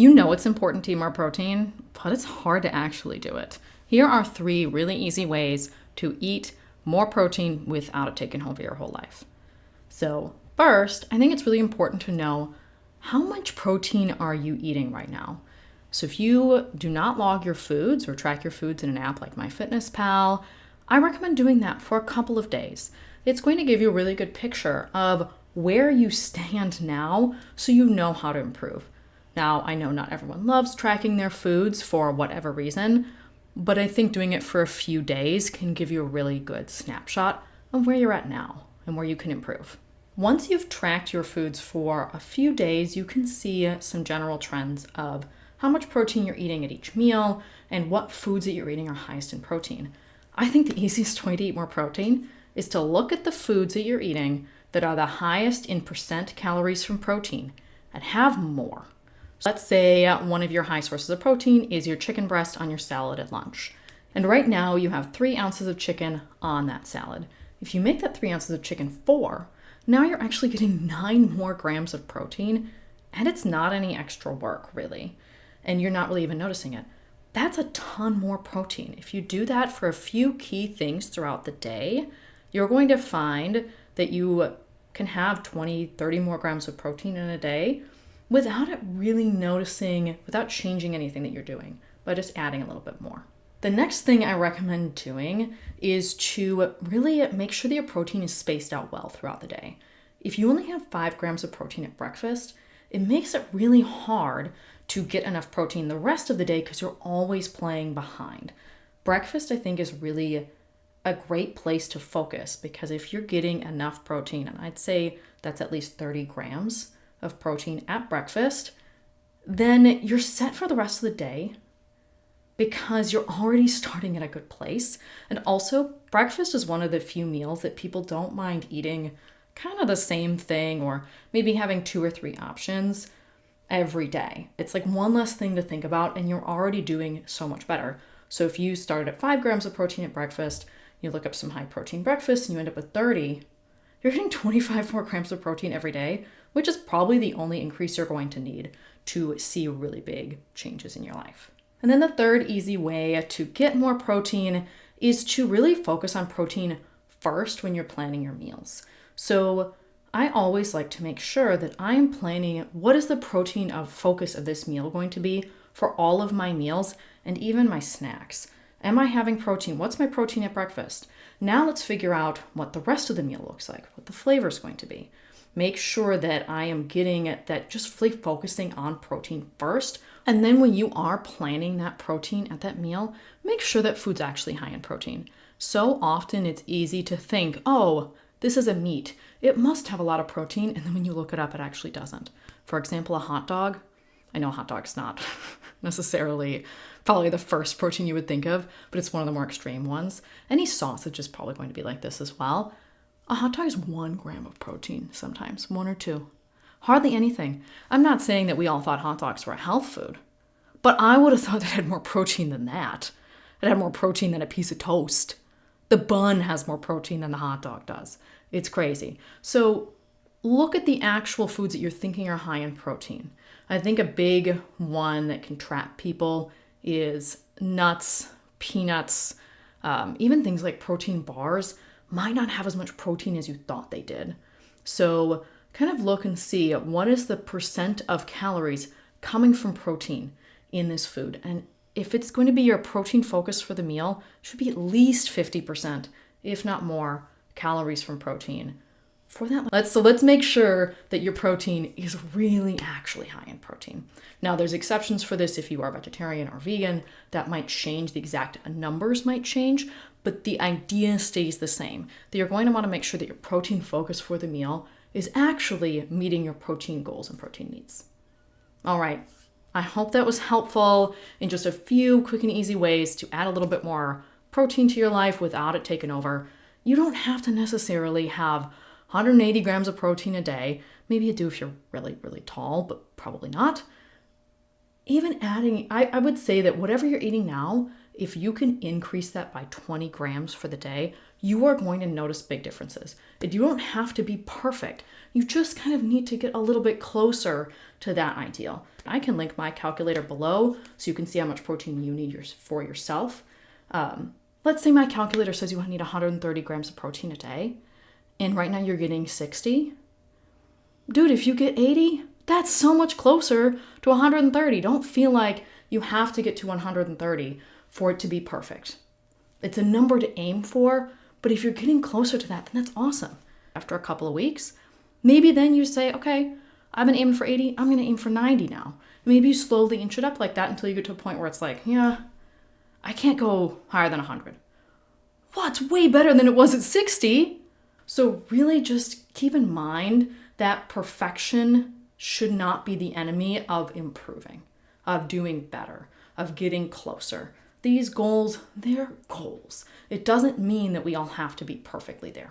You know it's important to eat more protein, but it's hard to actually do it. Here are 3 really easy ways to eat more protein without it taking over your whole life. So, first, I think it's really important to know how much protein are you eating right now. So, if you do not log your foods or track your foods in an app like MyFitnessPal, I recommend doing that for a couple of days. It's going to give you a really good picture of where you stand now so you know how to improve. Now, I know not everyone loves tracking their foods for whatever reason, but I think doing it for a few days can give you a really good snapshot of where you're at now and where you can improve. Once you've tracked your foods for a few days, you can see some general trends of how much protein you're eating at each meal and what foods that you're eating are highest in protein. I think the easiest way to eat more protein is to look at the foods that you're eating that are the highest in percent calories from protein and have more. Let's say one of your high sources of protein is your chicken breast on your salad at lunch. And right now you have 3 ounces of chicken on that salad. If you make that 3 ounces of chicken 4, now you're actually getting 9 more grams of protein, and it's not any extra work really. And you're not really even noticing it. That's a ton more protein. If you do that for a few key things throughout the day, you're going to find that you can have 20, 30 more grams of protein in a day without it really noticing, without changing anything that you're doing, by just adding a little bit more. The next thing I recommend doing is to really make sure that your protein is spaced out well throughout the day. If you only have 5 grams of protein at breakfast, it makes it really hard to get enough protein the rest of the day because you're always playing behind. Breakfast, I think, is really a great place to focus because if you're getting enough protein, and I'd say that's at least 30 grams of protein at breakfast, then you're set for the rest of the day because you're already starting at a good place. And also, breakfast is one of the few meals that people don't mind eating kind of the same thing or maybe having 2 or 3 options every day. It's like one less thing to think about and you're already doing so much better. So if you started at 5 grams of protein at breakfast, you look up some high protein breakfast and you end up with 30, you're getting 25 more grams of protein every day, which is probably the only increase you're going to need to see really big changes in your life. And then the third easy way to get more protein is to really focus on protein first when you're planning your meals. So I always like to make sure that I'm planning what is the protein of focus of this meal going to be for all of my meals and even my snacks. Am I having protein? What's my protein at breakfast? Now let's figure out what the rest of the meal looks like, what the flavor is going to be. Make sure that I am getting that, just really focusing on protein first. And then when you are planning that protein at that meal, make sure that food's actually high in protein. So often it's easy to think, oh, this is a meat. It must have a lot of protein. And then when you look it up, it actually doesn't. For example, a hot dog. I know hot dog's not necessarily probably the first protein you would think of, but it's one of the more extreme ones. Any sausage is probably going to be like this as well. A hot dog is 1 gram of protein sometimes, 1 or 2. Hardly anything. I'm not saying that we all thought hot dogs were a health food, but I would have thought it had more protein than that. It had more protein than a piece of toast. The bun has more protein than the hot dog does. It's crazy. So look at the actual foods that you're thinking are high in protein. I think a big one that can trap people is nuts, peanuts, even things like protein bars might not have as much protein as you thought they did. So kind of look and see what is the percent of calories coming from protein in this food. And if it's going to be your protein focus for the meal, it should be at least 50%, if not more, calories from protein for that. Let's make sure that your protein is really actually high in protein. Now, there's exceptions for this if you are vegetarian or vegan. That might change, the exact numbers might change, but the idea stays the same. That you're going to want to make sure that your protein focus for the meal is actually meeting your protein goals and protein needs. All right, I hope that was helpful in just a few quick and easy ways to add a little bit more protein to your life without it taking over. You don't have to necessarily have 180 grams of protein a day. Maybe you do if you're really, really tall, but probably not. Even adding, I would say that whatever you're eating now if you can increase that by 20 grams for the day, you are going to notice big differences. You don't have to be perfect. You just kind of need to get a little bit closer to that ideal. I can link my calculator below so you can see how much protein you need for yourself. Let's say my calculator says you need 130 grams of protein a day, and right now you're getting 60. Dude, if you get 80, that's so much closer to 130. Don't feel like you have to get to 130 for it to be perfect. It's a number to aim for, but if you're getting closer to that, then that's awesome. After a couple of weeks, maybe then you say, okay, I've been aiming for 80, I'm gonna aim for 90 now. Maybe you slowly inch it up like that until you get to a point where it's like, yeah, I can't go higher than 100. Well, it's way better than it was at 60. So really just keep in mind that perfection should not be the enemy of improving, of doing better, of getting closer. These goals, they're goals. It doesn't mean that we all have to be perfectly there.